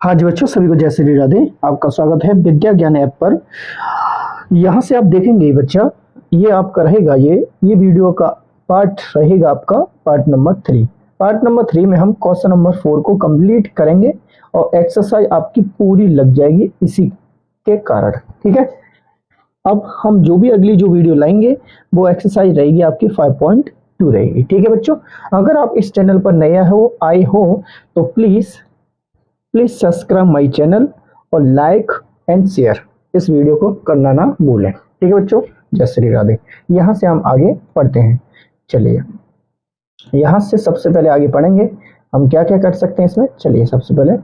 हाँ जी बच्चों, सभी को जय श्री राधे। आपका स्वागत है विद्या ज्ञान ऐप पर। यहाँ से आप देखेंगे बच्चा, ये आपका रहेगा ये वीडियो का पार्ट रहेगा आपका पार्ट नंबर 3। पार्ट नंबर 3 में हम क्वेश्चन नंबर 4 को कंप्लीट करेंगे और एक्सरसाइज आपकी पूरी लग जाएगी इसी के कारण। ठीक है, अब हम जो भी अगली जो वीडियो लाएंगे वो एक्सरसाइज रहेगी आपकी 5.2 रहेगी। ठीक है बच्चों, अगर आप इस चैनल पर नया आए हो तो प्लीज सब्सक्राइब माय चैनल और लाइक एंड शेयर इस वीडियो को करना ना भूलें। ठीक है बच्चों, जय श्री राधे। यहाँ से हम आगे पढ़ते हैं। चलिए, यहाँ से सबसे पहले आगे पढ़ेंगे हम क्या क्या कर सकते हैं इसमें। चलिए सबसे पहले,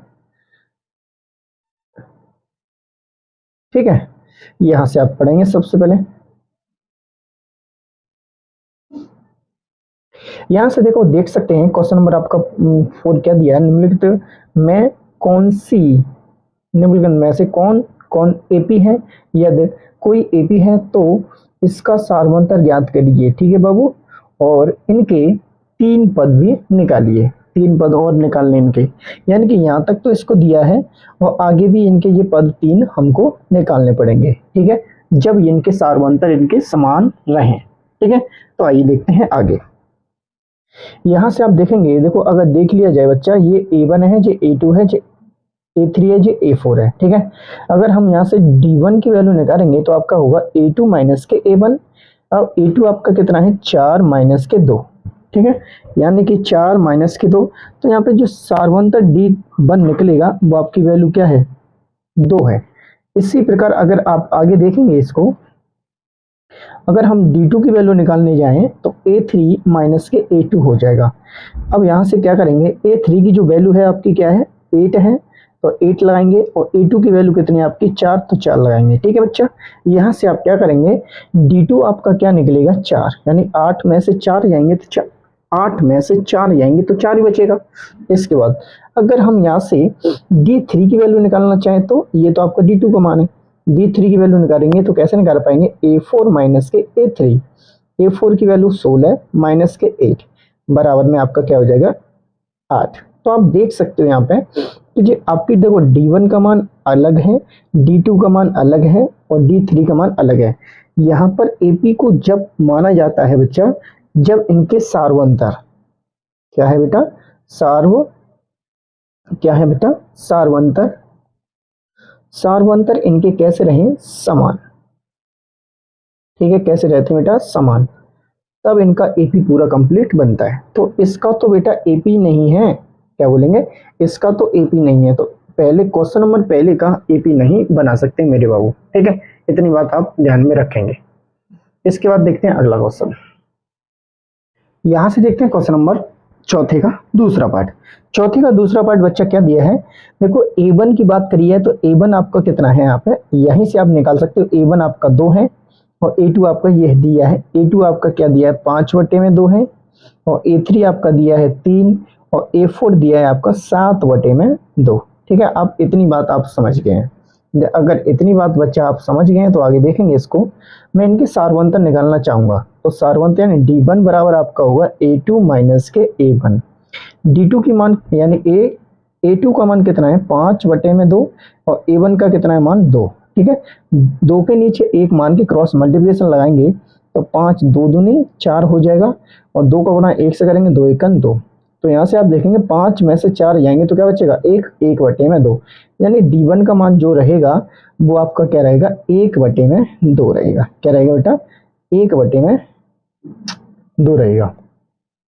ठीक है, यहाँ से आप पढ़ेंगे सबसे पहले। यहाँ से देखो, देख सकते हैं क्वेश्चन नंबर आपका 4 क्या दिया है। निम्नलिखित में कौन सी, निम्नलिखित में से कौन कौन एपी है। यदि कोई एपी है तो इसका सार्वंतर ज्ञात करिए। ठीक है बाबू, और इनके 3 पद भी निकालिए। 3 पद और निकालने इनके, यानी कि यहाँ तक तो इसको दिया है और आगे भी इनके ये पद 3 हमको निकालने पड़ेंगे। ठीक है, जब इनके सार्वंतर इनके समान रहें। ठीक है, तो आइए देखते हैं आगे। यहाँ से आप देखेंगे, देखो अगर देख लिया जाए बच्चा, ये A1 है, ये A2 है, ये A3 है, ये A4 है। ठीक है, अगर हम यहाँ से D1 की वैल्यू निकालेंगे तो आपका होगा A2 माइनस के A1। अब A2 आपका कितना है, 4 माइनस के 2। ठीक है, यानी कि 4 माइनस के 2, तो यहाँ पे जो सार्वंतर D1 निकलेगा वो आपकी वैल्यू क्या है, 2 है। इसी प्रकार अगर आप आगे देखेंगे इसको, अगर हम D2 की वैल्यू निकालने जाएं तो A3 माइनस के A2 हो जाएगा। अब यहाँ से क्या करेंगे, A3 की जो वैल्यू है आपकी क्या है, 8 है, तो 8 लगाएंगे और A2 की वैल्यू कितनी है आपकी, 4, तो 4 लगाएंगे। ठीक है बच्चा, यहाँ से आप क्या करेंगे, D2 आपका क्या निकलेगा, 4, यानी 8 में से 4 जाएंगे तो 8 में से 4 जाएंगे तो 4 ही बचेगा। इसके बाद अगर हम यहाँ से D3 की वैल्यू निकालना चाहें तो ये तो आपका D2 का मान है, D3 की वैल्यू निकालेंगे तो कैसे निकाल पाएंगे, A4 माइनस के A3। A4 की वैल्यू 16 माइनस के 8 बराबर में आपका क्या हो जाएगा, 8। तो आप देख सकते हो यहाँ पे कि जो आपकी देखो D1 का मान अलग है, D2 का मान अलग है और D3 का मान अलग है। यहाँ पर AP को जब माना जाता है बच्चा, जब इनके सार्वंतर क्या है बेटा, क्या है बेटा, सार्वंतर इनके कैसे रहे, समान। ठीक है, कैसे रहते हैं बेटा, समान, तब इनका एपी पूरा कंप्लीट बनता है। तो इसका तो बेटा एपी नहीं है, क्या बोलेंगे, इसका तो एपी नहीं है, तो पहले क्वेश्चन नंबर पहले का एपी नहीं बना सकते मेरे बाबू। ठीक है, इतनी बात आप ध्यान में रखेंगे। इसके बाद देखते हैं अगला क्वेश्चन। यहां से देखते हैं क्वेश्चन नंबर चौथे का दूसरा पार्ट। चौथे का दूसरा पार्ट बच्चा क्या दिया है, देखो A1 की बात करी है तो A1 आपका कितना है, यहाँ पे यहीं से आप निकाल सकते हो। A1 आपका 2 है और A2 आपका यह दिया है, A2 आपका क्या दिया है, 5/2 है, और A3 आपका दिया है 3 और A4 दिया है आपका 7/2। ठीक है, आप इतनी बात आप समझ गए हैं। अगर इतनी बात बच्चा आप समझ गए हैं तो आगे देखेंगे इसको। मैं इनके सार्वंतर निकालना चाहूंगा तो सार्वंतर यानी D1 बराबर आपका होगा A2 माइनस के A1। D2 की मान यानी A2 का मान कितना है, 5/2 और A1 का कितना है, मान 2। ठीक है, 2 के नीचे 1 मान के क्रॉस मल्टीप्लिकेशन लगाएंगे तो 5 2 दूनी 4 हो जाएगा और 2 का गुणा 1 से करेंगे, 2 एकन 2। तो यहाँ से आप देखेंगे 5 में से 4 जाएंगे तो क्या बचेगा, 1/2। यानी D1 का मान जो रहेगा वो आपका क्या रहेगा, 1/2 रहेगा। क्या रहेगा बेटा, 1/2 रहेगा।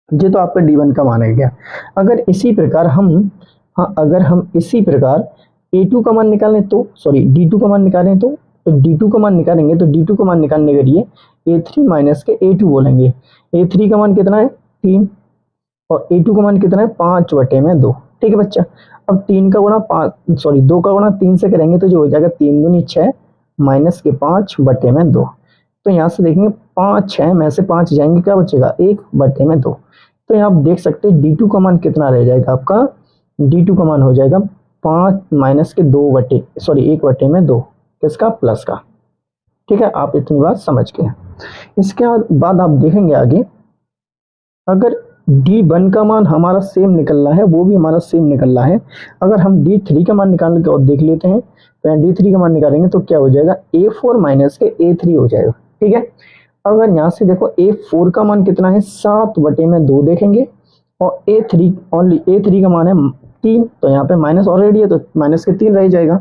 ये तो आपका D1 का मान है क्या। अगर इसी प्रकार हम, हाँ अगर हम इसी प्रकार A2 का मान निकालें तो, सॉरी D2 का मान निकालें तो D2 का मान निकालेंगे तो D2 का मान निकालने के लिए A3 माइनस के A2 बोलेंगे। A3 का मान कितना है, 3 और A2 का मान कितना है, 5/2। ठीक है बच्चा, अब 3 का गुणा 5, सॉरी 2 का गुणा 3 से करेंगे तो जो हो जाएगा 3 दूनी 6 माइनस के 5/2। तो यहाँ से देखेंगे 5 6 में से 5 जाएंगे, क्या बचेगा, 1/2। तो यहाँ आप देख सकते हैं D2 का मान कितना रह जाएगा आपका, D2 का मान हो जाएगा 5 माइनस के 1/2 किसका, प्लस का। ठीक है, आप इतनी बात समझ गए। इसके बाद आप देखेंगे आगे, अगर D1 का मान हमारा सेम निकल रहा है, वो भी हमारा सेम निकल रहा है। अगर हम D3 का मान निकालने के और देख लेते हैं, तो D3 का मान निकालेंगे तो क्या हो जाएगा, A4 माइनस के A3 हो जाएगा। ठीक है, अगर यहाँ से देखो A4 का मान कितना है, 7/2 देखेंगे, और A3 ओनली A3 का मान है 3, तो यहाँ पे माइनस ऑलरेडी है तो माइनस के 3 रह जाएगा।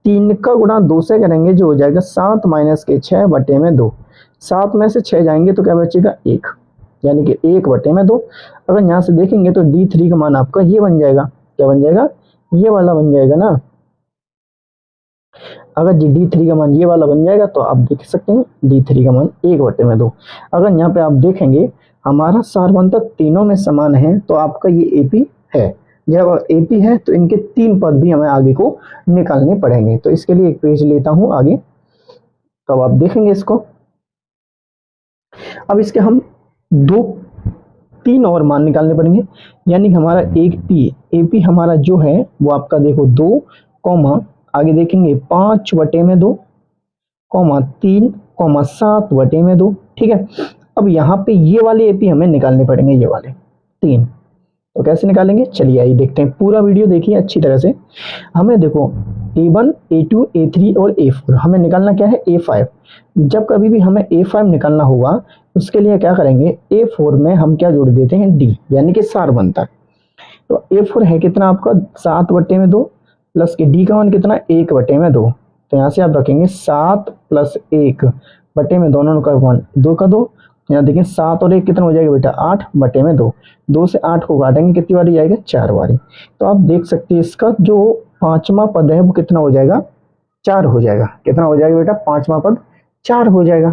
3 का गुणा 2 से करेंगे जो हो जाएगा 7 माइनस के 6/2। 7 में से 6 जाएंगे तो क्या बचेगा 1, यानी कि 1/2। अगर यहाँ से देखेंगे तो D3 का मान आपका ये बन जाएगा, क्या बन जाएगा, ये वाला बन जाएगा ना। अगर D3 का मान ये वाला बन जाएगा तो आप देख सकते हैं D3 का मान 1/2। अगर यहाँ पे आप देखेंगे हमारा सारवंतर तीनों में समान है तो आपका ये AP है। जब AP है तो इनके 3 पद भी हमें आगे को निकालने पड़ेंगे। तो इसके लिए एक पेज लेता हूँ आगे, तब आप देखेंगे इसको। अब इसके हम 3 और मान निकालने पड़ेंगे, यानी कि हमारा एक AP हमारा जो है वो आपका देखो 2, आगे देखेंगे 5/2, 3, 7/2। ठीक है, अब यहाँ पे ये वाले AP हमें निकालने पड़ेंगे, ये वाले 3। तो कैसे निकालेंगे, चलिए आइए देखते हैं। पूरा वीडियो देखिए अच्छी तरह से। हमें देखो A1, A2, A3 और A4 हमें निकालना क्या है, A5। जब कभी भी हमें A5 निकालना होगा उसके लिए क्या करेंगे, A4 में हम क्या जोड़ देते हैं, D, यानी कि सारवंतर। तो A4 है कितना आपका 7/2 प्लस के D का मान कितना 1/2। तो यहाँ से आप रखेंगे 7 + 1/2, दोनों का मान 2 का 2। यहाँ देखिए 7 और 1 कितना हो जाएगा बेटा 8/2। 2 से 8 को काटेंगे कितनी बारी आएगा, 4 बारी। तो आप देख सकते हैं इसका जो 5वां पद है वो कितना हो जाएगा, 4 हो जाएगा। कितना हो जाएगा बेटा, 5वां पद 4 हो जाएगा।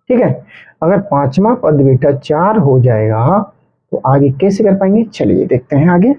ठीक है, अगर 5वां पद बेटा 4 हो जाएगा तो आगे कैसे कर पाएंगे, चलिए देखते हैं आगे।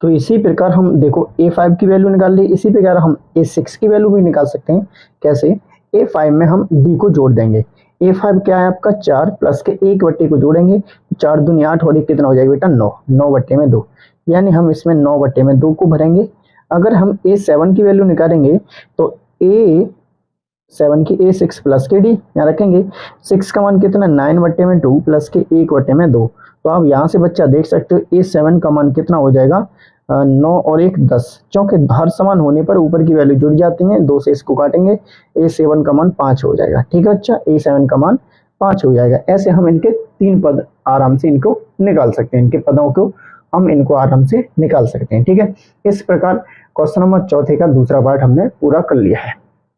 तो इसी प्रकार हम देखो A5 की वैल्यू निकाल ली, इसी प्रकार हम A6 की वैल्यू भी निकाल सकते हैं। कैसे, A5 में हम D को जोड़ देंगे। A5 क्या है आपका 4 प्लस के 1/2 को जोड़ेंगे, 4 दूनी 8 और 1 कितना हो जाएगा बेटा 9, 9/2, यानी हम इसमें 9/2 को भरेंगे। अगर हम A7 की वैल्यू निकालेंगे तो A7 की A6 प्लस के D यहाँ रखेंगे। 6 का मान कितना 9/2 प्लस के 1/2। तो आप यहाँ से बच्चा देख सकते हो A7 का मान कितना हो जाएगा, 9 और 1 10, क्योंकि हर समान होने पर ऊपर की वैल्यू जुड़ जाती है। 2 से इसको काटेंगे, A7 का मान 5 हो जाएगा। ठीक है अच्छा, A7 का मान 5 हो जाएगा। ऐसे हम इनके 3 पद आराम से इनको निकाल सकते हैं, इनके पदों को हम इनको आराम से निकाल सकते हैं। ठीक है, इस प्रकार क्वेश्चन नंबर 4 का दूसरा पार्ट हमने पूरा कर लिया है।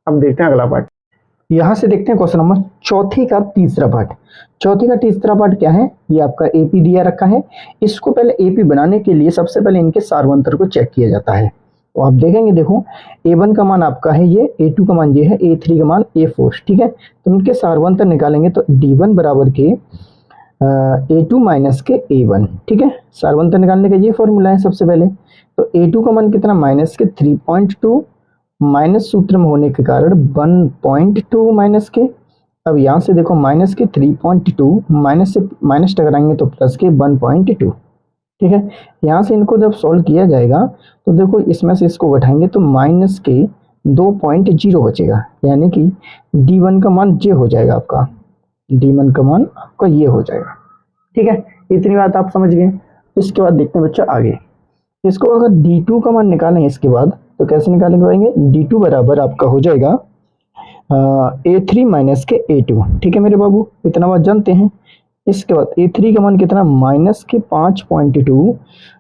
अब देखते हैं अगला पार्ट। यहाँ से देखते हैं क्वेश्चन नंबर 4 का तीसरा पार्ट। 4 का तीसरा पार्ट क्या है, ये आपका AP दिया रखा है। इसको पहले AP बनाने के लिए सबसे पहले इनके सारवंतर को चेक किया जाता है। तो आप देखेंगे देखो A1 का मान आपका है ये, A2 का मान ये है, A3 का मान A4। ठीक है, तो इनके सारवंतर निकालेंगे तो D1 बराबर के A2 माइनस के A1। ठीक है, सारवंतर निकालने का ये फॉर्मूला है सबसे पहले। तो A2 का मान कितना माइनस के 3.2, माइनस सूत्र में होने के कारण 1.2 माइनस के। अब यहाँ से देखो माइनस के 3.2 माइनस से माइनस टकराएंगे तो प्लस के 1.2। ठीक है, यहाँ से इनको जब सॉल्व किया जाएगा तो देखो इसमें से इसको घटाएंगे तो माइनस के 2.0 बचेगा, यानी कि D1 का मान ये हो जाएगा आपका, D1 का मान आपका ये हो जाएगा। ठीक है, इतनी बात आप समझ गए। इसके बाद देखते हैं बच्चा आगे, इसको अगर D2 का मान निकालें इसके बाद तो कैसे निकालेंगे पाएंगे, D2 बराबर आपका हो जाएगा A3 माइनस के A2। ठीक है मेरे बाबू, इतना बात जानते हैं। इसके बाद A3 का मान कितना माइनस के 5.2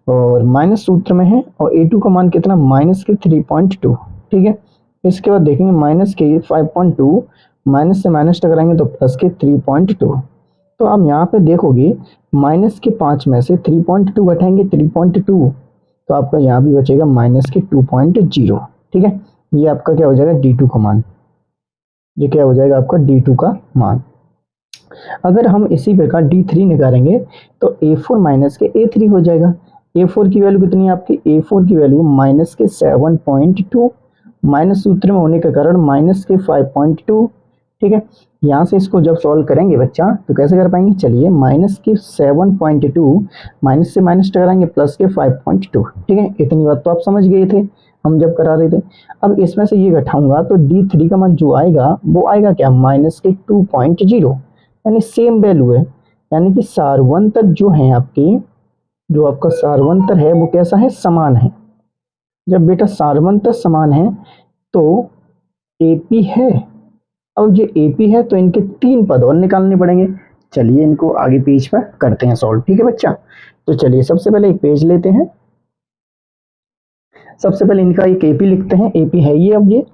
और माइनस सूत्र में है, और A2 का मान कितना माइनस के 3.2। ठीक है, इसके बाद देखेंगे माइनस के 5.2 माइनस से माइनस टकराएंगे तो प्लस के 3.2। तो आप यहाँ पे देखोगे माइनस के 5 में से 3.2 घटाएंगे 3.2, तो आपका यहाँ भी बचेगा माइनस के 2.0। ठीक है, ये आपका क्या हो जाएगा D2 का मान, ये क्या हो जाएगा आपका D2 का मान। अगर हम इसी प्रकार D3 निकालेंगे तो A4 माइनस के A3 हो जाएगा। A4 की वैल्यू कितनी है आपकी, A4 की वैल्यू माइनस के 7.2, माइनस सूत्र में होने के कारण माइनस के 5.2। ठीक है, यहाँ से इसको जब सॉल्व करेंगे बच्चा तो कैसे कर पाएंगे, चलिए माइनस के 7.2 माइनस से माइनस टकराएंगे प्लस के 5.2। ठीक है, इतनी बात तो आप समझ गए थे हम जब करा रहे थे। अब इसमें से ये घटाऊंगा तो D3 का मान जो आएगा वो आएगा क्या, माइनस के 2.0, यानी सेम वैल्यू है। यानी कि सारवंतर जो है आपके, जो आपका सारवंतर है वो कैसा है, समान है। जब बेटा सारवंतर समान है तो एपी है। अब जो एपी है तो इनके 3 पद और निकालने पड़ेंगे। चलिए इनको आगे पेज पर करते हैं सॉल्व, ठीक है बच्चा। तो चलिए सबसे पहले एक पेज लेते हैं। सबसे पहले इनका एक एपी लिखते हैं। एपी है ये, अब ये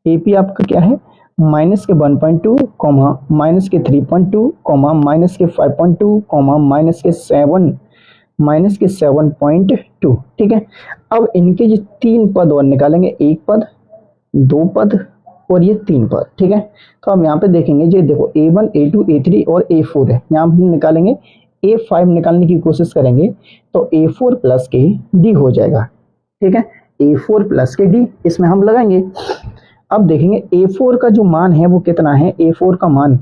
एपी आपका क्या है, माइनस के 1.2 कॉमा माइनस के 3.2 कॉमा माइनस के 5.2 कॉमा माइनस के 7.2, ठीक है। अब इनके जो 3 पद और निकालेंगे, 1 पद, 2 पद और ये 3 पद, ठीक है। तो हम यहाँ पे देखेंगे, ये देखो A1 A2 A3 और A4 है। यहाँ हम निकालेंगे A5 निकालने की कोशिश करेंगे तो A4 प्लस के D हो जाएगा, ठीक है। A4 प्लस के D इसमें हम लगाएंगे। अब देखेंगे A4 का जो मान है वो कितना है, A4 का मान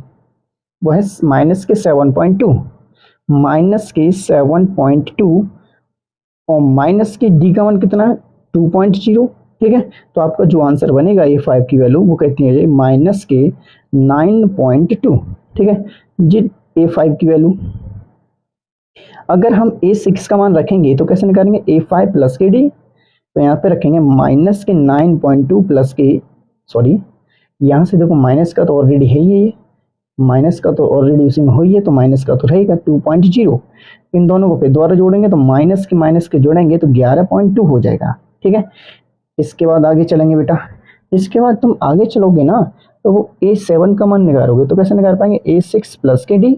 वो है माइनस के 7.2, माइनस के 7.2 और माइनस के D का मान कितना है 2.0, ठीक है। तो आपका जो आंसर बनेगा A5 की वैल्यू वो कहती है माइनस के 9.2, ठीक है जी। A5 की वैल्यू अगर हम A6 का मान रखेंगे तो कैसे निकालेंगे, A5 प्लस के D, तो यहाँ पे रखेंगे माइनस के 9.2 प्लस के, सॉरी यहाँ से देखो माइनस का तो ऑलरेडी है ही ये, माइनस का तो ऑलरेडी उसी में हो ही है, तो माइनस का तो रहेगा 2.0। इन दोनों को फिर दोबारा जोड़ेंगे तो माइनस के जोड़ेंगे तो 11.2 हो जाएगा, ठीक है। इसके बाद आगे चलेंगे बेटा। इसके बाद तुम आगे चलोगे ना तो वो A7 का मान निकालोगे तो कैसे निकाल पाएंगे, A6 प्लस के D।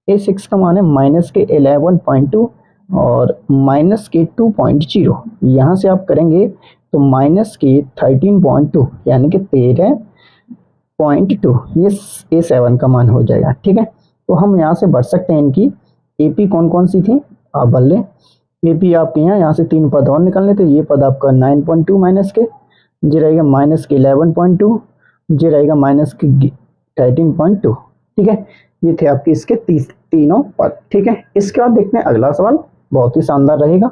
A6 का मान है माइनस के 11.2 और माइनस के 2.0। यहाँ से आप करेंगे तो माइनस के 13.2 यानी कि 13.2, ये A7 का मान हो जाएगा, ठीक है। तो हम यहाँ से भर सकते हैं इनकी AP कौन कौन सी थी, आप भर लें। AP आपके यहाँ से 3 पद और निकलने, तो ये पद आपका 9.2 माइनस के, ये रहेगा माइनस के 11.2, ये रहेगा माइनस के 13.2, ठीक है। ये थे आपके इसके तीनों पद, ठीक है। इसके बाद देखते हैं अगला सवाल, बहुत ही शानदार रहेगा।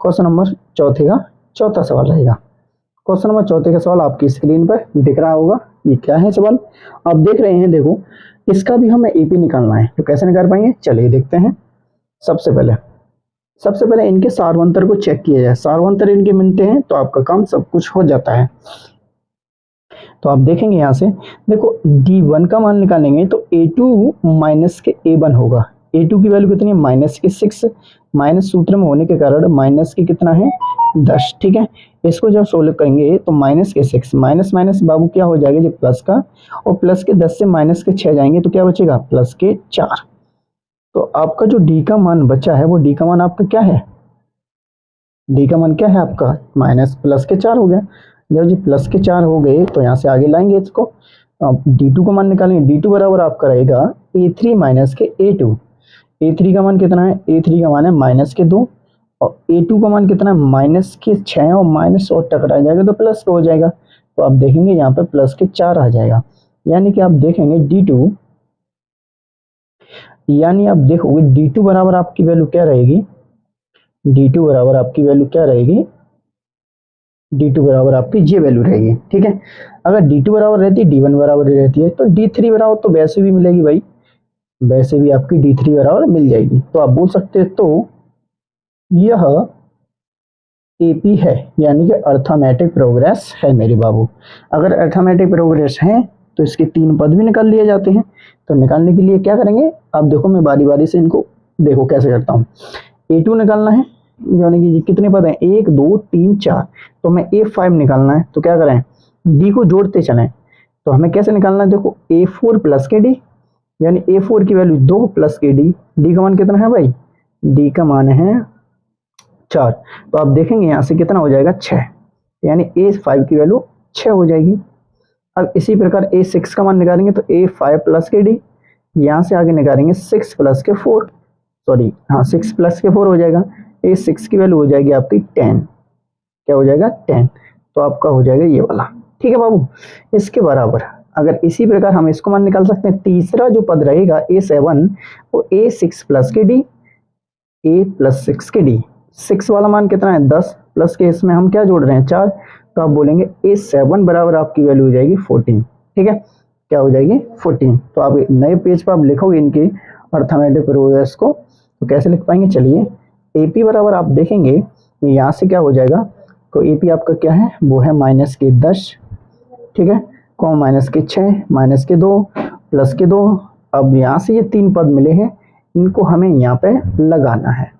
क्वेश्चन नंबर चौथे का चौथा सवाल रहेगा। क्वेश्चन नंबर चौथे का सवाल आपकी स्क्रीन पर दिख रहा होगा। ये क्या है सवाल, आप देख रहे हैं, देखो इसका भी हमें एपी निकालना है, तो कैसे निकाल पाएंगे, चलिए देखते हैं। सबसे पहले इनके सारवंतर को चेक किया जाए। सारवंतर इनके मिलते हैं तो आपका काम सब कुछ हो जाता है। तो आप देखेंगे यहाँ से, देखो D1 का मान निकालेंगे तो A2 माइनस के A1 होगा। A2 की वैल्यू कितनी है, माइनस के 6, माइनस सूत्र में होने के कारण माइनस के कितना है 10, ठीक है। इसको जब सोल्व करेंगे तो माइनस के 6 माइनस माइनस बाबू क्या हो जाएगा, जो प्लस का, और प्लस के 10 से माइनस के 6 जाएंगे तो क्या बचेगा, प्लस के 4। तो आपका जो D का मान बचा है वो D का मान आपका क्या है, D का मान क्या है आपका, माइनस प्लस के 4 हो गया। जब जी प्लस के 4 हो गए तो यहाँ से आगे लाएंगे इसको, अब D2 का मान निकालेंगे। D2 बराबर आपका रहेगा A3 माइनस के A2। A3 का मान कितना है, A3 का मान है माइनस के 2 और A2 का मान कितना है, माइनस के 6 और माइनस और टकरा जाएगा तो प्लस का हो जाएगा। तो आप देखेंगे यहाँ पर प्लस के 4 आ जाएगा, यानी कि आप देखेंगे D2, यानी आप देखोगे D2 बराबर आपकी वैल्यू क्या रहेगी, D2 बराबर आपकी वैल्यू क्या रहेगी, D2 बराबर आपकी ये वैल्यू रहेगी, ठीक है। अगर D2 बराबर रहती है D1 बराबर रहती है तो D3 बराबर तो वैसे भी मिलेगी भाई, वैसे भी आपकी D3 बराबर मिल जाएगी। तो आप बोल सकते हैं तो यह AP है, यानी कि अर्थमेटिक प्रोग्रेस है मेरे बाबू। अगर अर्थमेटिक प्रोग्रेस है तो इसके 3 पद भी निकाल लिए जाते हैं। तो निकालने के लिए क्या करेंगे, आप देखो मैं बारी बारी से इनको देखो कैसे करता हूँ। A2 निकालना है, यानी कि कितने पद हैं, 1 2 3 4, तो हमें A5 निकालना है। तो क्या करें, D को जोड़ते चलें। तो हमें कैसे निकालना है, देखो A4 प्लस के D, यानी A4 की वैल्यू 2 प्लस के D का मान कितना है भाई, D का मान है 4। तो आप देखेंगे यहाँ से कितना हो जाएगा 6, यानी A5 की वैल्यू 6 हो जाएगी। अब इसी प्रकार A6 का मान निकालेंगे तो A5 प्लस के D, यहाँ से आगे निकालेंगे 6 प्लस के 4, सॉरी हाँ 6 प्लस के 4 हो जाएगा। A6 की वैल्यू हो जाएगी आपकी 10, क्या हो जाएगा 10, तो आपका हो जाएगा ये वाला, ठीक है बाबू। इसके बराबर अगर इसी प्रकार हम इसको मान निकाल सकते हैं, तीसरा जो पद रहेगा A7 वो A6 प्लस के D, A प्लस 6 के D, 6 वाला मान कितना है 10 प्लस के इसमें हम क्या जोड़ रहे हैं 4, तो आप बोलेंगे A7 बराबर आपकी वैल्यू हो जाएगी 14, ठीक है, क्या हो जाएगी 14। तो आप नए पेज पर आप लिखोगे इनके अर्थमेटिक प्रोग्रेस को, तो कैसे लिख पाएंगे, चलिए AP बराबर आप देखेंगे तो यहाँ से क्या हो जाएगा, तो AP आपका क्या है, वो है -10, ठीक है, -6 -2 +2। अब यहाँ से ये 3 पद मिले हैं, इनको हमें यहाँ पे लगाना है,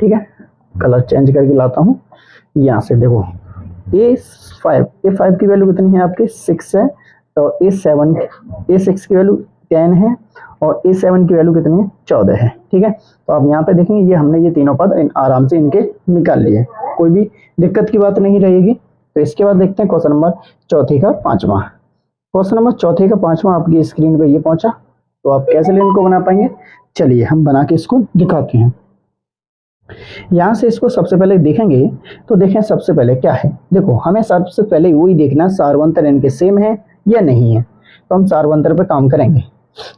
ठीक है। कलर चेंज करके लाता हूँ। यहाँ से देखो A5 की वैल्यू कितनी है आपकी 6 है, तो A6 की वैल्यू 10 है और A7 की वैल्यू कितनी है 14 है, ठीक है। तो आप यहाँ पे देखेंगे ये हमने ये तीनों पद आराम से इनके निकाल लिए, कोई भी दिक्कत की बात नहीं रहेगी। तो इसके बाद देखते हैं क्वेश्चन नंबर चौथे का पांचवा। क्वेश्चन नंबर चौथे का पांचवा आपकी स्क्रीन पे ये पहुंचा, तो आप कैसे इनको बना पाएंगे, चलिए हम बना के इसको दिखाते हैं। यहाँ से इसको सबसे पहले देखेंगे, तो देखें सबसे पहले क्या है, देखो हमें सबसे पहले वही देखना सारवंतर इनके सेम है या नहीं है, तो हम सारवंतर पे काम करेंगे।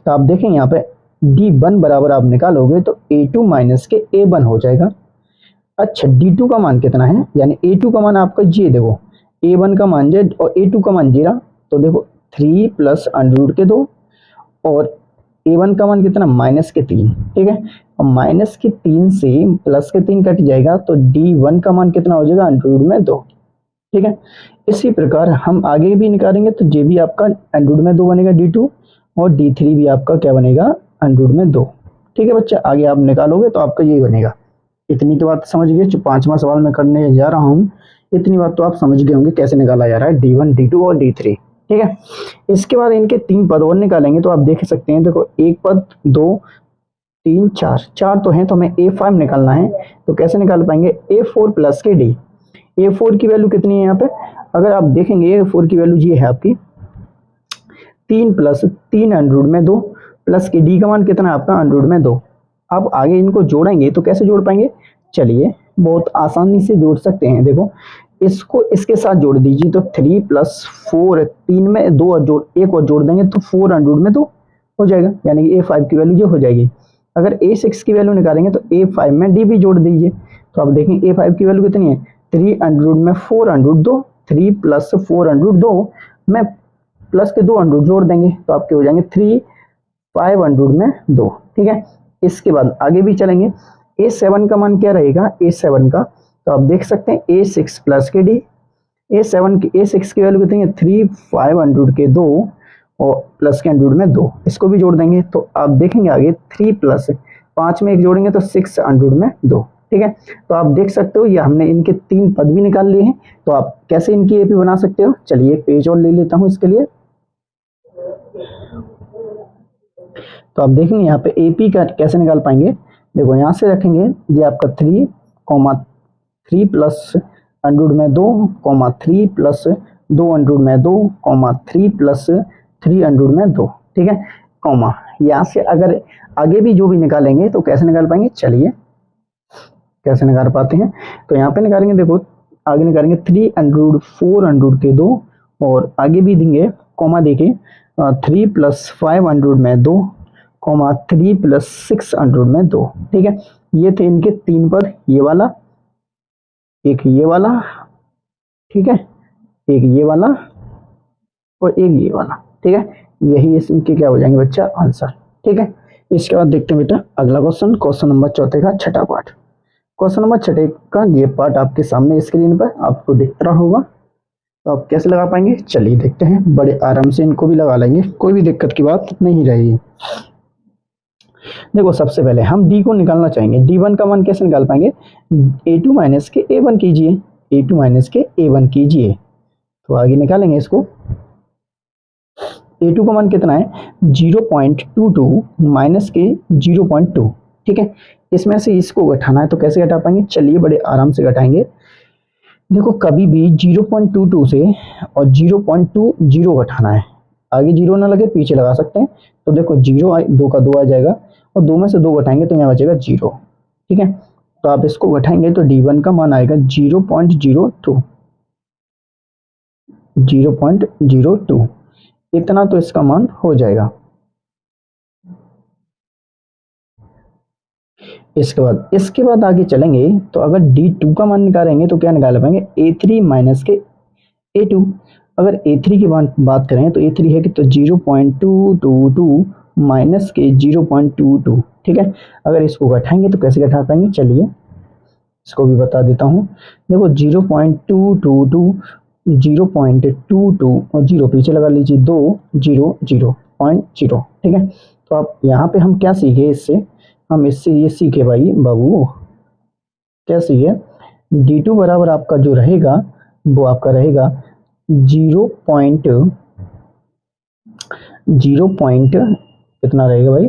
तो आप देखें यहाँ पे D1 बराबर आप निकालोगे तो A2 माइनस के A1 हो जाएगा। अच्छा D2 का मान कितना है, यानी A2 का मान आपका ये देखो, A1 का मान Z और A2 का मान 0, तो देखो 3 + √2 और A1 का मान कितना -3, ठीक है। और -3 से +3 कट जाएगा तो D1 का मान कितना हो जाएगा √2, ठीक है। इसी प्रकार हम आगे भी निकालेंगे तो ये भी आपका √2 बनेगा D2 और D3 भी आपका क्या बनेगा √2, ठीक है बच्चा। आगे आप निकालोगे तो आपका यही बनेगा। इतनी तो बात समझ गए, जो पांचवा सवाल मैं करने जा रहा हूँ इतनी बात तो आप समझ गए होंगे कैसे निकाला जा रहा है D1 D2 और D3, ठीक है। इसके बाद इनके 3 पद और निकालेंगे, तो आप देख सकते हैं, देखो 1 पद 2 3 4 तो हैं, तो हमें A5 निकालना है। तो कैसे निकाल पाएंगे, A4 + के D। A4 की वैल्यू कितनी है यहाँ पे, अगर आप देखेंगे A4 की वैल्यू ये है आपकी 3 + 3 √2 प्लस के D का मान कितना है आपका √2। अब आगे इनको जोड़ेंगे तो कैसे जोड़ पाएंगे, चलिए बहुत आसानी से जोड़ सकते हैं। देखो इसको इसके साथ जोड़ दीजिए, तो 3 + 4 3 में 2 और जोड़ 1 और जोड़ देंगे तो 4 √2 हो जाएगा, यानी कि A5 की वैल्यू ये हो जाएगी। अगर A6 की वैल्यू निकालेंगे तो A5 में D भी जोड़ दीजिए, तो आप देखेंगे A5 की वैल्यू कितनी है 3 √4 √2, 3 + 4 √2 में प्लस के 2 अंडूर जोड़ देंगे तो आपके हो जाएंगे 3 5 अंडूर में 2, ठीक है। इसके बाद आगे भी चलेंगे, A7 का मान क्या रहेगा, A7 का तो आप देख सकते हैं A6 + के D। A6 की वैल्यू कितनी है 3 5 अंडूर के 2 और प्लस के अंडूर में 2, इसको भी जोड़ देंगे तो आप देखेंगे आगे 3 + 5 में 1 जोड़ेंगे तो 6 अंडूर में 2, ठीक है। तो आप देख सकते हो ये हमने इनके 3 पद भी निकाल लिए हैं। तो आप कैसे इनकी AP बना सकते हो, चलिए पेज और ले लेता हूं इसके लिए। तो आप देखेंगे यहाँ पे AP का कैसे निकाल पाएंगे, देखो यहाँ से रखेंगे ये आपका 3 + अंडूर में 2 3 + 2 अंडूर में 2 3 + 3 अंडूर में 2, ठीक है, कॉमा। यहाँ से अगर आगे भी जो भी निकालेंगे तो कैसे निकाल पाएंगे, चलिए कैसे निकाल पाते हैं, तो यहाँ पे निकालेंगे, देखो आगे निकालेंगे 3 अंडूर 4 अंडूर के 2 और आगे भी देंगे कॉमा देके 3 + 5 अंडूर में 2 3 + 6 अंडूर में 2, ठीक है। ये थे इनके 3 पद, ये वाला एक ये वाला, ठीक है, एक ये वाला और एक ये वाला, ठीक है। यही इनके क्या हो जाएंगे बच्चा आंसर, ठीक है। इसके बाद देखते हैं बेटा अगला क्वेश्चन नंबर चौथे का छठा पार्ट। क्वेश्चन नंबर छठे का ये पार्ट आपके सामने स्क्रीन पर आपको दिख रहा होगा, तो आप कैसे लगा पाएंगे, चलिए देखते हैं। बड़े आराम से इनको भी लगा लेंगे, कोई भी दिक्कत की बात नहीं रहेगी। देखो सबसे पहले हम D को निकालना चाहेंगे, D1 का मान कैसे निकाल पाएंगे, A2 - के A1 कीजिए, A2 - के A1 कीजिए, तो आगे निकालेंगे इसको। A2 का मान कितना है 0.22 - के 0.2, ठीक है। इसमें से इसको घटाना है तो कैसे घटा पाएंगे, चलिए बड़े आराम से घटाएंगे। देखो कभी भी 0.22 से और 0.20 घटाना है, आगे 0 ना लगे पीछे लगा सकते हैं। तो देखो 0 2 का 2 आ जाएगा और 2 में से 2 घटाएंगे तो यहाँ बचेगा 0, ठीक है। तो आप इसको घटाएंगे तो D1 का मान आएगा 0.02, 0.02 इतना तो इसका मान हो जाएगा। इसके बाद आगे चलेंगे तो अगर D2 का मान निकालेंगे तो क्या निकाल पाएंगे, A3 - के A2। अगर A3 की बात करें तो A3 है कि तो 0.222 - के 0.22, ठीक है। अगर इसको घटाएंगे तो कैसे घटा पाएंगे, चलिए इसको भी बता देता हूँ। देखो 0.222 0.22 और 0 पीछे लगा लीजिए 200.0, ठीक है। तो आप यहाँ पे हम क्या सीखे इससे, हम इससे ये सीखे भाई बाबू, क्या सीखे, D2 बराबर आपका जो रहेगा वो आपका रहेगा 0 पॉइंट कितना रहेगा भाई,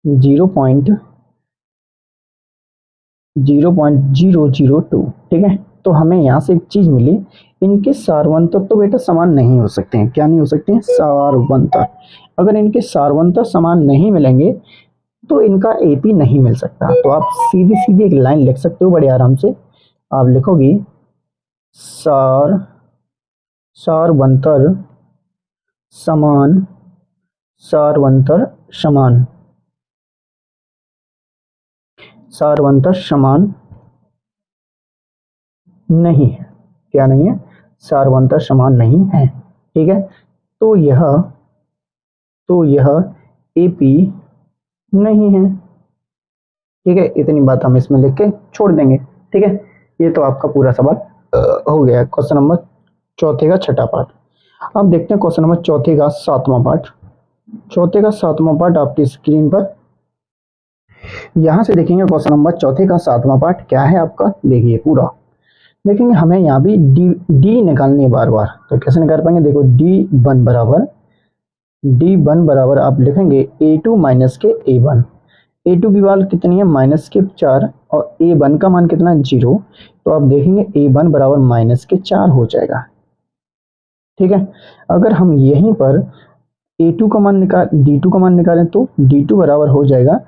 0.002, ठीक है। तो हमें यहाँ से एक चीज मिली, इनके सारवंतर तो बेटा समान नहीं हो सकते हैं। क्या नहीं हो सकते हैं, सारवंतर। अगर इनके सारवंतर समान नहीं मिलेंगे तो इनका एपी नहीं मिल सकता। तो आप सीधी सीधी एक लाइन लिख सकते हो बड़े आराम से। आप लिखोगे सारवंतर समान, सारवंतर समान, सारवंतर समान नहीं है। क्या नहीं है, सारवंतर समान नहीं है, ठीक है। तो यह एपी नहीं है, ठीक है। इतनी बात हम इसमें लिख के छोड़ देंगे, ठीक है। ये तो आपका पूरा सवाल हो गया क्वेश्चन नंबर चौथे का छठा पार्ट। अब देखते हैं क्वेश्चन नंबर चौथे का सातवां पार्ट। चौथे का सातवां पार्ट आपकी स्क्रीन पर, यहां से देखेंगे क्वेश्चन नंबर चौथे का सातवां पार्ट क्या है आपका, देखिए पूरा देखेंगे। हमें यहाँ भी डी निकालनी है बार बार, तो कैसे निकाल पाएंगे, देखो D1 बराबर आप लिखेंगे A2 माइनस के A1। A2 की वैल्यू कितनी है, माइनस के 4, और A1 का मान कितना है 0। तो आप देखेंगे A1 बराबर माइनस के 4 हो जाएगा, ठीक है। अगर हम यहीं पर A2 का मान D2 का मान निकालें तो D2 बराबर हो जाएगा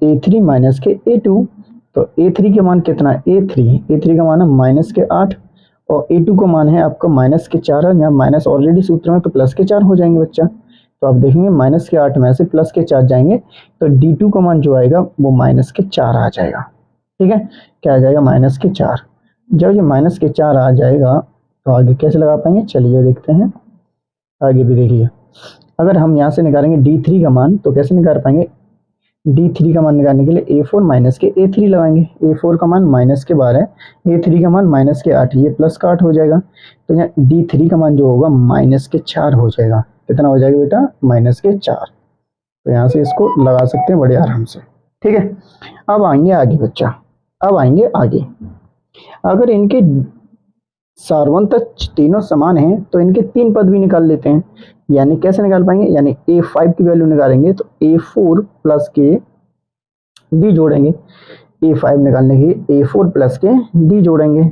A3 माइनस के A2। तो A3 के मान कितना है, A3 का मान है माइनस के 8, और A2 का मान है आपका माइनस के 4 है। यहाँ माइनस ऑलरेडी सूत्र में, तो प्लस के 4 हो जाएंगे बच्चा। तो आप देखेंगे माइनस के 8 में से प्लस के 4 जाएंगे, तो D2 का मान जो आएगा वो माइनस के 4 आ जाएगा, ठीक है। क्या आ जाएगा, माइनस के 4। जब ये माइनस के 4 आ जाएगा तो आगे कैसे लगा पाएंगे, चलिए देखते हैं। आगे भी देखिए, अगर हम यहाँ से निकालेंगे D3 का मान तो कैसे निकाल पाएंगे, D3 का मान निकालने के लिए A4 माइनस के A3 लगाएंगे। A4 का मान माइनस के 12, A3 का मान माइनस के 8, ये प्लस का 8 हो जाएगा। तो यहाँ D3 का मान जो होगा माइनस के 4 हो जाएगा। कितना हो जाएगा बेटा, माइनस के 4। तो यहाँ से इसको लगा सकते हैं बड़े आराम से, ठीक है। अब आएंगे आगे बच्चा, अब आएंगे आगे। अगर इनके सारवंतर तीनों समान हैं तो इनके 3 पद भी निकाल लेते हैं। यानी कैसे निकाल पाएंगे, यानी A5 की वैल्यू निकालेंगे तो A4 प्लस के D जोड़ेंगे। A5 निकालने के A4 प्लस के D जोड़ेंगे।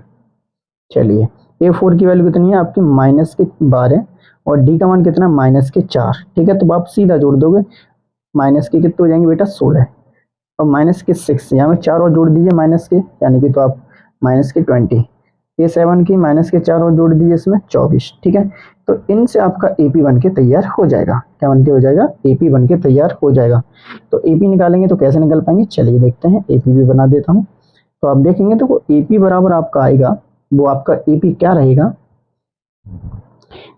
चलिए A4 की वैल्यू कितनी है आपकी, माइनस के 12, और D का मान कितना, माइनस के 4, ठीक है। तो आप सीधा जोड़ दोगे, माइनस के कितने हो जाएंगे बेटा 16, और माइनस के 6, यहाँ में 4 और जोड़ दीजिए माइनस के, यानी कि तो आप माइनस के 20। A7 की माइनस के 4 और जोड़ दीजिए इसमें 24, ठीक है। तो इनसे आपका AP बन के तैयार हो जाएगा। क्या बन के हो जाएगा, AP बन के तैयार हो जाएगा। तो AP निकालेंगे तो कैसे निकल पाएंगे, चलिए देखते हैं। AP भी बना देता हूँ। तो आप देखेंगे तो AP बराबर आपका आएगा, वो आपका AP क्या रहेगा,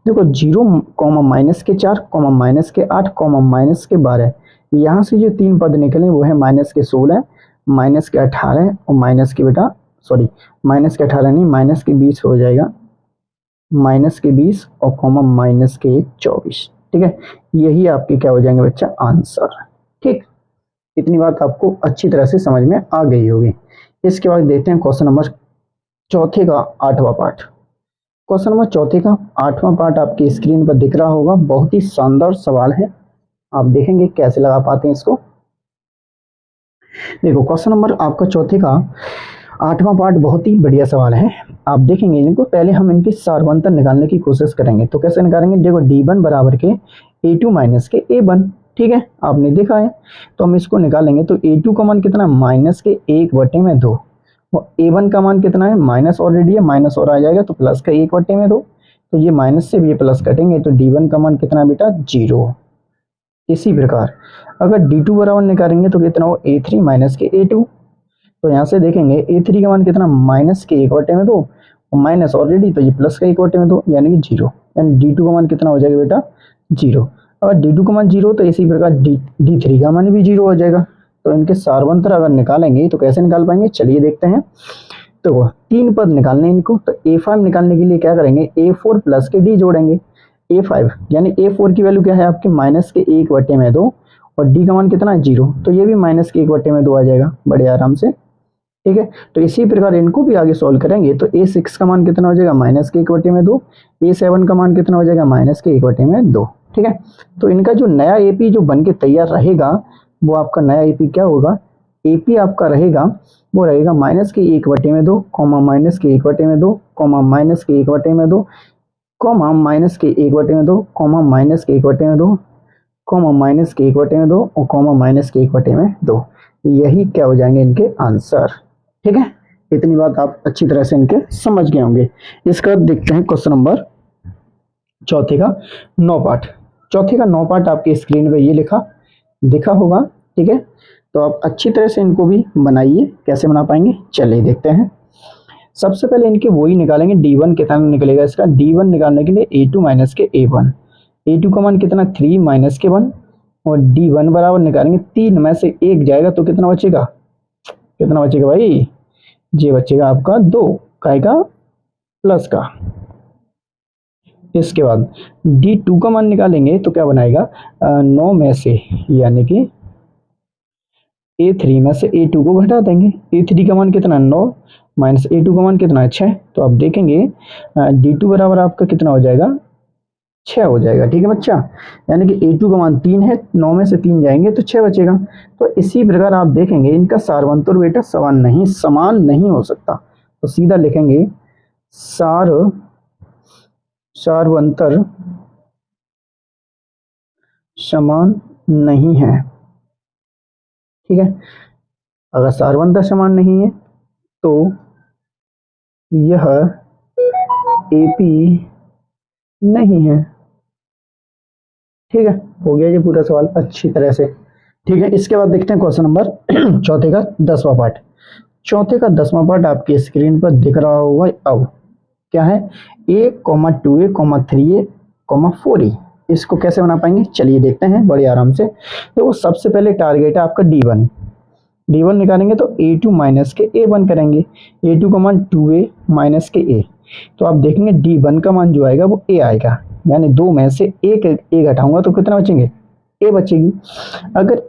देखो 0, माइनस के 4, माइनस के 8, माइनस के 12। यहाँ से जो 3 पद निकले वो है माइनस के 16, माइनस के 18, और माइनस के बेटा सॉरी माइनस के 18 नहीं, माइनस के 20 हो जाएगा, माइनस के 20 और माइनस के 24, ठीक है। यही आपके क्या हो जाएंगे बच्चा, आंसर, ठीक। इतनी बात आपको अच्छी तरह से समझ में आ गई होगी। इसके बाद देखते हैं क्वेश्चन नंबर चौथे का 8वां पार्ट। क्वेश्चन नंबर चौथे का 8वां पार्ट आपकी स्क्रीन पर दिख रहा होगा। बहुत ही शानदार सवाल है, आप देखेंगे कैसे लगा पाते हैं इसको। देखो क्वेश्चन नंबर आपका चौथे का 8वां पार्ट बहुत ही बढ़िया सवाल है। आप देखेंगे इनको, पहले हम इनकी सारवंतर निकालने की कोशिश करेंगे। तो कैसे निकालेंगे, देखो D1 बराबर के A2 माइनस के A1, ठीक है, आपने देखा है। तो हम इसको निकालेंगे तो A2 का मान कितना, माइनस के 1/2, और A1 का मान कितना है, माइनस ऑलरेडी है, माइनस और आ जाएगा तो प्लस का 1/2। तो ये माइनस से भी ये प्लस कटेंगे तो D1 का मान कितना बेटा 0। इसी प्रकार अगर D2 बराबर निकालेंगे तो कितना हो, A3 माइनस के A2। तो यहाँ से देखेंगे A3 का मान कितना, माइनस के 1/2, और माइनस ऑलरेडी तो ये प्लस का 1/2, यानी कि 0। यानी D2 का मान कितना हो जाएगा बेटा 0। अगर D2 का मान 0 तो इसी प्रकार D3 का मान भी 0 हो जाएगा। तो इनके सारवंतर अगर निकालेंगे तो कैसे निकाल पाएंगे, चलिए देखते हैं। तो 3 पद निकालने इनको, तो A5 निकालने के लिए क्या करेंगे, A4 प्लस के D जोड़ेंगे। A5 यानी A4 की वैल्यू क्या है आपके माइनस के 1/2 और D का मान कितना है 0, तो ये भी माइनस के 1/2 आ जाएगा बड़े आराम से। ठीक है, तो इसी प्रकार इनको भी आगे सॉल्व करेंगे तो A6 का मान कितना हो जाएगा माइनस के 1/2, A7 का मान कितना हो जाएगा माइनस के 1/2। ठीक है, तो इनका जो नया AP जो बन के तैयार रहेगा वो आपका नया AP क्या होगा, AP आपका रहेगा वो रहेगा माइनस के 1/2 कॉमा माइनस के 1/2 कॉमा माइनस के 1/2 कॉमा माइनस के 1/2 कॉमा माइनस के 1/2 कॉमा माइनस के 1/2 और कॉमा माइनस के 1/2। यही क्या हो जाएंगे इनके आंसर। ठीक है, इतनी बात आप अच्छी तरह से इनके समझ गए होंगे। इसका बाद देखते हैं क्वेश्चन नंबर चौथे का 9 पार्ट। चौथे का 9 पार्ट आपके स्क्रीन पे ये दिखा होगा। ठीक है, तो आप अच्छी तरह से इनको भी बनाइए। कैसे बना पाएंगे चलिए देखते हैं। सबसे पहले इनके वही निकालेंगे, D1 कितना निकलेगा इसका। D1 निकालने के लिए A2 माइनस के A1, A2 का मान कितना 3 माइनस के 1 और D1 बराबर निकालेंगे 3 में से 1 जाएगा तो कितना बचेगा, कितना बचेगा भाई, ये बचेगा आपका 2 का प्लस का। इसके बाद D2 का मान निकालेंगे तो क्या बनाएगा 9 में से यानी कि A3 में से A2 को घटा देंगे। A3 का मान कितना 9 माइनस A2 का मान कितना है 6। तो आप देखेंगे D2 बराबर आपका कितना हो जाएगा 6 हो जाएगा। ठीक है बच्चा, यानी कि A2 का मान 3 है, 9 में से 3 जाएंगे तो 6 बचेगा। तो इसी प्रकार आप देखेंगे इनका सारवंतर बेटा समान नहीं हो सकता। तो सीधा लिखेंगे सारवंतर समान नहीं है। ठीक है, अगर सारवंतर समान नहीं है तो यह AP नहीं है। ठीक है, हो गया ये पूरा सवाल अच्छी तरह से। ठीक है, इसके बाद देखते हैं क्वेश्चन नंबर चौथे का 10वां पार्ट। चौथे का 10वां पार्ट आपकी स्क्रीन पर दिख रहा होगा। अब क्या है A, 2A, 3A, 4A, इसको कैसे बना पाएंगे चलिए देखते हैं बड़े आराम से। तो वो सबसे पहले टारगेट है आपका D1 निकालेंगे तो A2 माइनस के A1 करेंगे। A2 का मान 2A माइनस के A, तो आप देखेंगे D1 का मान जो आएगा वो A आएगा, यानी 2 में से एक A घटाऊंगा तो कितना बचेंगे A बचेगी। अगर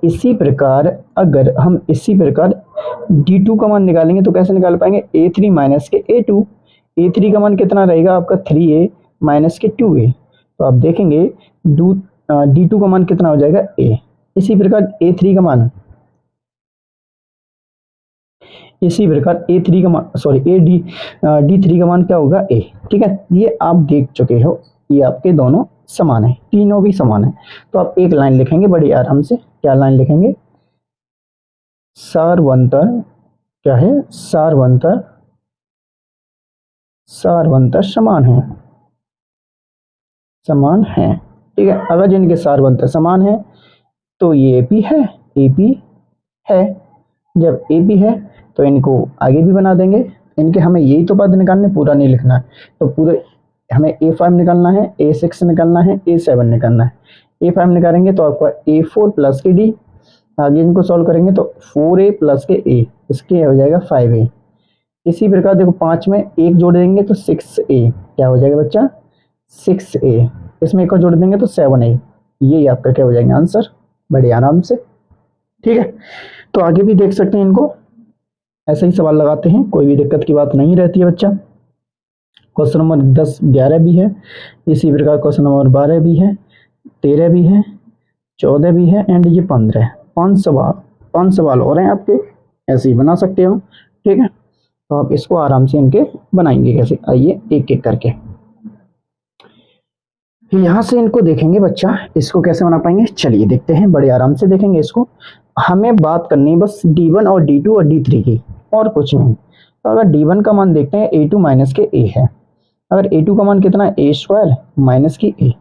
हम इसी प्रकार D2 का मान निकालेंगे तो कैसे निकाल पाएंगे A3 माइनस के A2। A3 का मान कितना रहेगा आपका 3A माइनस के 2A, तो आप देखेंगे D2 का मान कितना हो जाएगा A। इसी प्रकार A3 का मान A3 का मान D3 का मान क्या होगा A। ठीक है, ये आप देख चुके हो, ये आपके दोनों समान है, तीनों भी समान है। तो आप एक लाइन लिखेंगे बड़ी आराम से। क्या लाइन लिखेंगे, सारवंतर क्या है, सारवंतर समान है। ठीक है, अगर जिनके सारवंतर समान है तो ये AP है। जब AP है तो इनको आगे भी बना देंगे। इनके हमें यही तो पद निकालने, पूरा नहीं लिखना है। तो पूरे हमें A5 निकालना है, A6 निकालना है, A7 निकालना है। A5 निकालेंगे तो आपका A4 प्लस के D, आगे इनको सॉल्व करेंगे तो 4A प्लस के A, इसके हो जाएगा 5A। इसी प्रकार देखो 5 में एक जोड़ देंगे तो 6A, क्या हो जाएगा बच्चा 6A। इसमें एक और जोड़ देंगे तो 7A। यही आपका क्या हो जाएंगे आंसर बड़े आराम से। ठीक है, तो आगे भी देख सकते हैं इनको ऐसे ही सवाल लगाते हैं, कोई भी दिक्कत की बात नहीं रहती है बच्चा। क्वेश्चन नंबर 10, 11 भी है, इसी प्रकार क्वेश्चन नंबर 12 भी है, 13 भी है, 14 भी है एंड ये 15 है। 5 सवाल हो रहे हैं आपके, ऐसे ही बना सकते हो। ठीक है, तो आप इसको आराम से इनके बनाएंगे कैसे, आइए एक एक करके यहाँ से इनको देखेंगे बच्चा, इसको कैसे बना पाएंगे चलिए देखते हैं, बड़े आराम से देखेंगे इसको। हमें बात करनी है बस D1 और D2 और D3 की, और कुछ नहीं। तो अगर D1 का मान देखते हैं A2 माइनस के A है। अगर A2 का मान कितना है A स्क्वायर माइनस की A,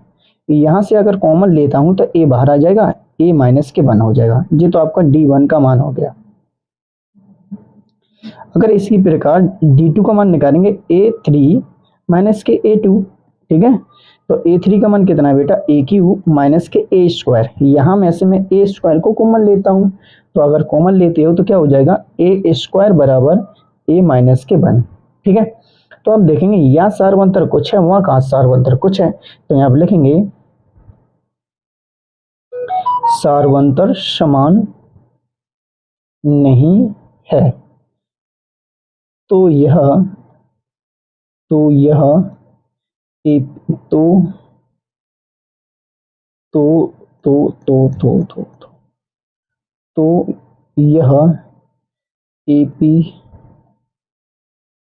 यहाँ से अगर कॉमन लेता हूँ तो A बाहर आ जाएगा, A माइनस के 1 हो जाएगा। ये तो आपका D1 का मान हो गया। अगर इसी प्रकार D2 का मान निकालेंगे A3 माइनस के A2। ठीक है, तो A3 का मान कितना है बेटा, ए क्यू माइनस के ए स्क्वायर। यहाँ में से मैं ए स्क्वायर को कॉमन लेता हूँ, तो अगर कॉमन लेते हो तो क्या हो जाएगा, ए स्क्वायर बराबर ए माइनस के 1। ठीक है, तो आप देखेंगे यहाँ सार्वंतर कुछ है, वहाँ कहाँ सार्वंतर कुछ है, तो यहाँ आप लिखेंगे सार्वंतर समान नहीं है। तो यह तो यह ए तो तो तो तो तो तो तो, तो यह एपी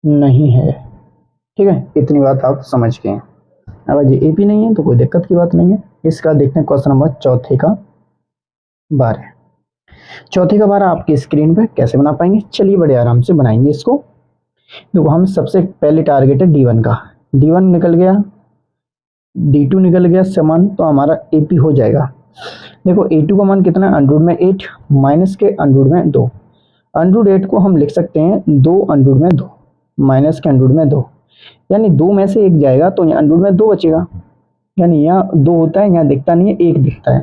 नहीं है। ठीक है, इतनी बात आप समझ गए। अगर ये एपी नहीं है तो कोई दिक्कत की बात नहीं है। इसका देखते हैं क्वेश्चन नंबर चौथे का 12। चौथे का 12 आपकी स्क्रीन पे कैसे बना पाएंगे, चलिए बड़े आराम से बनाएंगे इसको। देखो हम सबसे पहले टारगेट है D1 का, D1 निकल गया, D2 निकल गया समान, तो हमारा AP हो जाएगा। देखो A2 का मान कितना है, अंडरूट में 8 माइनस के अंडरूट में 2। अंडरूट 8 को हम लिख सकते हैं 2 अंडरूट में 2 माइनस के अंडरूट में 2, यानी 2 में से 1 जाएगा तो यहाँ अंडरूट में 2 बचेगा, यानी यहाँ 2 होता है, यहाँ दिखता नहीं है, 1 दिखता है।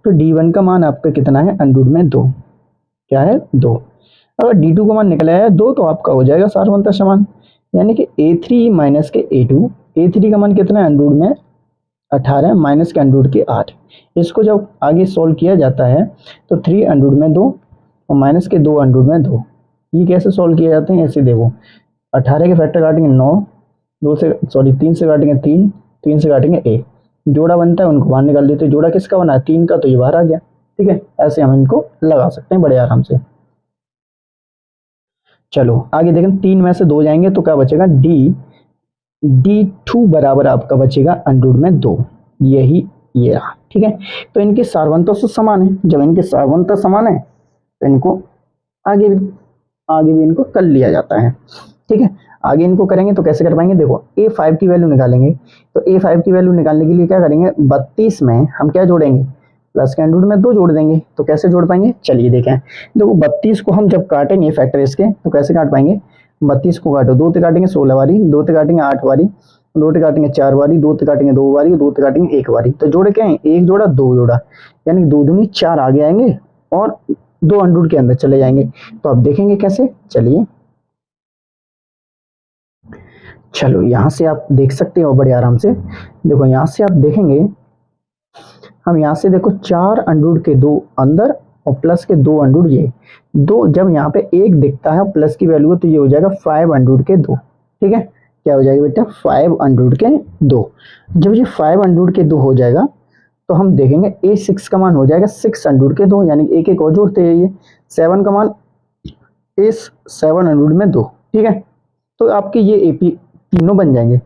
तो D1 का मान आपका कितना है, अंडरूट में 2, क्या है 2। अगर D2 का मान निकल आया 2 तो आपका हो जाएगा सार्वंतर समान, यानी कि A3 माइनस के A2। A3 का मान कितना है, अंडरूट में 18 माइनस के अंडरूट के 8। इसको जब आगे सोल्व किया जाता है तो 3 अंडरूट में 2 और माइनस के 2 अंडरूट में 2। ये कैसे सोल्व किए जाते हैं, ऐसे देखो 18 के फैक्टर काटेंगे 9, 3 से काटेंगे 3, 3 से काटेंगे 1, जोड़ा बनता है उनको बाहर निकाल देते हैं। जोड़ा किसका बना है, 3 का, तो ये बाहर आ गया। ठीक है, ऐसे हम इनको लगा सकते हैं बड़े आराम से। चलो आगे देखें, 3 में से 2 जाएंगे तो क्या बचेगा, D2 बराबर आपका बचेगा अंडरूट में 2, यही ये रहा। ठीक है, तो इनके सार्वंतर से समान है। जब इनके सार्वंतर समान है तो इनको आगे भी इनको कर लिया जाता है। ठीक है, आगे इनको करेंगे तो कैसे कर पाएंगे, देखो A5 की वैल्यू निकालेंगे, तो A5 की वैल्यू निकालने के लिए क्या करेंगे, 32 में हम क्या जोड़ेंगे, प्लस के अंडरूट में 2 जोड़ देंगे। तो कैसे जोड़ पाएंगे, चलिए देखें। देखो 32 को हम जब काटेंगे फैक्टर इसके, तो कैसे काट पाएंगे, 32 को काटो, 2 से काटेंगे 16 बारी, 2 से काटेंगे 8 बारी, 2 से काटेंगे 4 बारी, 2 से काटेंगे 2 बारी, 2 से काटेंगे 1 बारी। तो जोड़े क्या है, 1 जोड़ा 2 जोड़ा, यानी 2 दूनी 4 आगे आएंगे और 2 अंडरूट के अंदर चले जाएंगे। तो आप देखेंगे कैसे, चलिए चलो यहाँ से आप देख सकते हो बड़े आराम से। देखो यहाँ से आप देखेंगे, हम यहाँ से देखो 4 अंडरूट के 2 अंदर और प्लस के 2 अंडरूट ये 2, जब यहाँ पे 1 दिखता है प्लस की वैल्यू तो ये हो जाएगा 5 अंडरूट के 2। ठीक है, क्या हो जाएगा बेटा, 5 अंडरूट के 2। जब ये 5 अंडरूट के 2 हो जाएगा तो हम देखेंगे A6 का मान हो जाएगा 6 अंडरूट के 2, यानी एक एक और जोड़ते हैं, ये 7 का मान A7 अंडरूट में 2। ठीक है, तो आपके ये AP तीनों बन जाएंगे।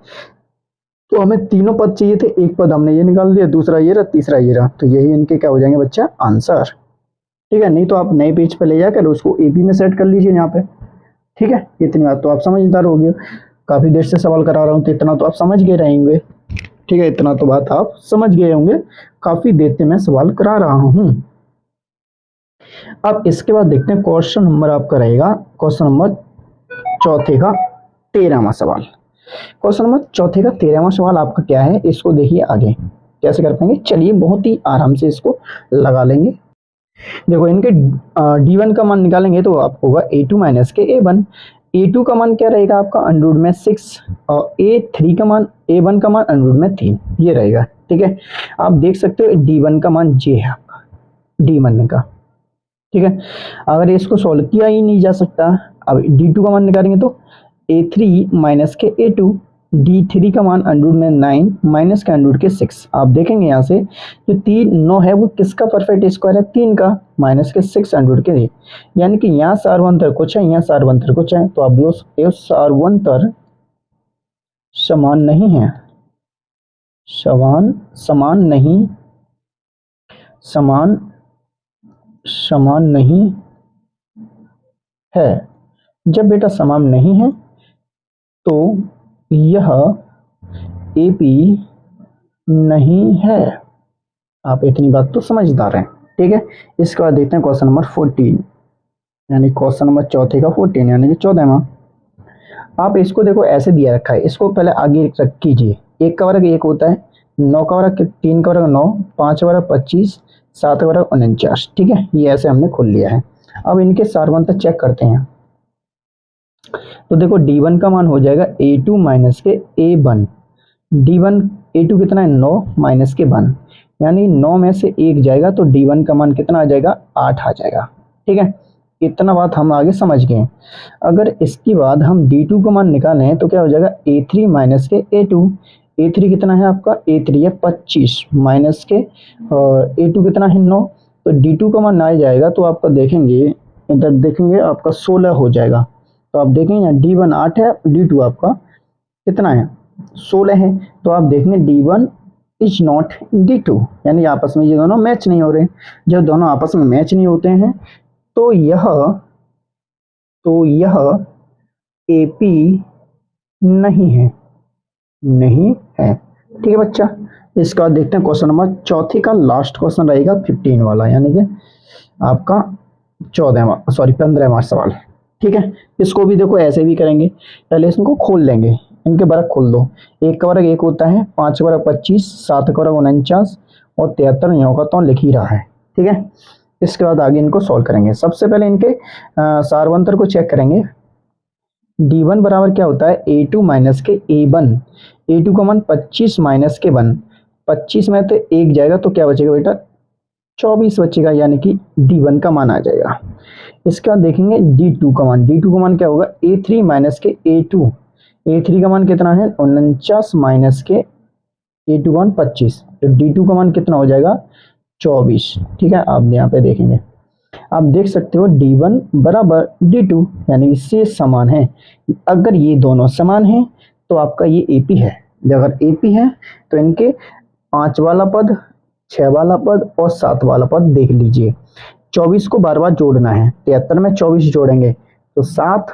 तो हमें तीनों पद चाहिए थे, एक पद हमने ये निकाल दिया, दूसरा ये रहा, तीसरा ये रहा, तो यही इनके क्या हो जाएंगे बच्चा, आंसर। ठीक है, नहीं तो आप नए पेज पे ले जाकर उसको AP में सेट कर लीजिए यहाँ पे। ठीक है, इतनी बात तो आप समझदार हो गए, काफी देर से सवाल करा रहा हूँ तो इतना तो आप समझ गए रहेंगे। ठीक है, इतना तो बात आप समझ गए होंगे, काफी देर से मैं सवाल करा रहा हूँ। अब इसके बाद देखते हैं क्वेश्चन नंबर आपका रहेगा, क्वेश्चन नंबर चौथे का 13वां सवाल। क्वेश्चन नंबर चौथे का 13वां सवाल आपका क्या है, इसको देखिए आगे कैसे कर पाएंगे। चलिए बहुत ही आराम से इसको लगा लेंगे। देखो इनके D1 का मान निकालेंगे तो आपको होगा A2 माइनस के A1। A2 का मान क्या रहेगा आपका, अंडरूट में 6, और A3 का मान, A1 का मान अंडरूट में 3, ये रहेगा। ठीक है, आप देख सकते हो D1 का मान ये है आपका, D1 का। ठीक है, अगर इसको सॉल्व किया ही नहीं जा सकता, अब D2 का मान निकालेंगे तो A3 माइनस के A2, D3 का मान अंडरूट में 9 माइनस के अंडरूट के 6। आप देखेंगे यहाँ से जो 3 9 है वो किसका परफेक्ट स्क्वायर है, 3 का, माइनस के 6 अंडरूट के, यानी कि यहाँ सार्वंतर कुछ है, यहाँ सार्वंतर कुछ है, तो आप बोल सकते हो सार्वंतर समान नहीं है, समान नहीं है। जब बेटा समान नहीं है तो यह AP नहीं है। आप इतनी बात तो समझदार हैं। ठीक है, इसके बाद देखते हैं क्वेश्चन नंबर 14, यानी क्वेश्चन नंबर चौथे का 14 यानी कि 14वां। आप इसको देखो ऐसे दिया रखा है, इसको पहले आगे रख कीजिए, 1 का वर्ग 1 होता है, 9 का वर्ग 3 का वर्ग 9, 5 का वर्ग 25, 7 का वर्ग 49। ठीक है, ये ऐसे हमने खोल लिया है। अब इनके सारवंत चेक करते हैं। तो देखो D1 का मान हो जाएगा A2 माइनस के A1। D1 A2 कितना है 9 माइनस के 1, यानी 9 में से 1 जाएगा तो D1 का मान कितना आ जाएगा 8 आ जाएगा। ठीक है, इतना बात हम आगे समझ गए। अगर इसके बाद हम D2 का मान निकालें तो क्या हो जाएगा A3 माइनस के A2। A3 कितना है आपका, A3 है 25 माइनस के और A2 कितना है 9, तो D2 का मान आ जाएगा तो आपका देखेंगे इधर देखेंगे आपका 16 हो जाएगा। तो आप देखेंगे यहाँ D1 8 है, D2 आपका कितना है 16 है। तो आप देखेंगे D1 इज नॉट D2, यानी आपस में ये दोनों मैच नहीं हो रहे। जब दोनों आपस में मैच नहीं होते हैं तो यह AP नहीं है, नहीं है। ठीक है बच्चा, इसका देखते हैं क्वेश्चन नंबर चौथी का लास्ट क्वेश्चन रहेगा 15 वाला, यानी कि आपका 15वां सवाल। ठीक है, इसको भी देखो ऐसे भी करेंगे, पहले इसको खोल लेंगे, इनके वर्ग खोल दो। 1 का वर्ग 1 होता है, 5 का वर्ग 25, 7 का वर्ग 49 और 73 यहाँ का तो लिख ही रहा है। ठीक है, इसके बाद आगे इनको सॉल्व करेंगे। सबसे पहले इनके सारवंतर को चेक करेंगे। D1 बराबर क्या होता है A2 माइनस के A1। A2 का मान 25 माइनस के 1, 25 में तो 1 जाएगा तो क्या बचेगा बेटा 24 बचेगा, यानी कि D1 का मान आ जाएगा। इसके बाद देखेंगे D2 का मान। D2 का मान क्या होगा A3 माइनस के A2। A3 का मान कितना है 49 माइनस के A2 का मान 25, तो D2 का मान कितना हो जाएगा 24। ठीक है, आप यहाँ पे देखेंगे, आप देख सकते हो D1 बराबर D2, यानी इससे समान है। अगर ये दोनों समान हैं तो आपका ये AP है। अगर AP है तो इनके 5 वाला पद, 6 वाला पद और 7 वाला पद देख लीजिए। 24 को बार बार जोड़ना है, 73 में 24 जोड़ेंगे तो 7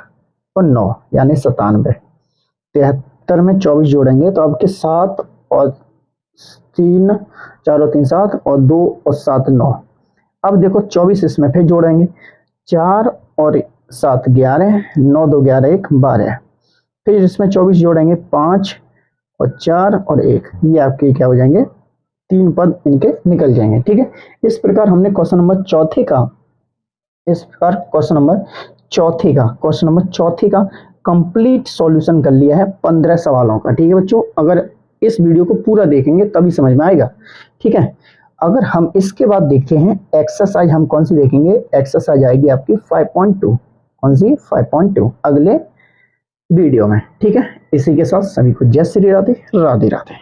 और 9 यानी 97। 73 में 24 जोड़ेंगे तो आपके 7 और 3 4 और 3 7 और 2 और 7 9। अब देखो 24 इसमें फिर जोड़ेंगे, 4 और 7 11, 9 2 11 1 12। फिर इसमें 24 जोड़ेंगे, 5 और 4 और 1, ये आपके क्या हो जाएंगे 3 पद इनके निकल जाएंगे। ठीक है, इस प्रकार हमने क्वेश्चन नंबर चौथे का कंप्लीट सॉल्यूशन कर लिया है 15 सवालों का। ठीक है बच्चों, अगर इस वीडियो को पूरा देखेंगे तभी समझ में आएगा। ठीक है, अगर हम इसके बाद देखते हैं एक्सरसाइज, हम कौन सी देखेंगे, एक्सरसाइज आएगी आपकी 5.2। कौन सी 5.2 अगले वीडियो में। ठीक है, इसी के साथ सभी को जय श्री राधे, राधे राधे।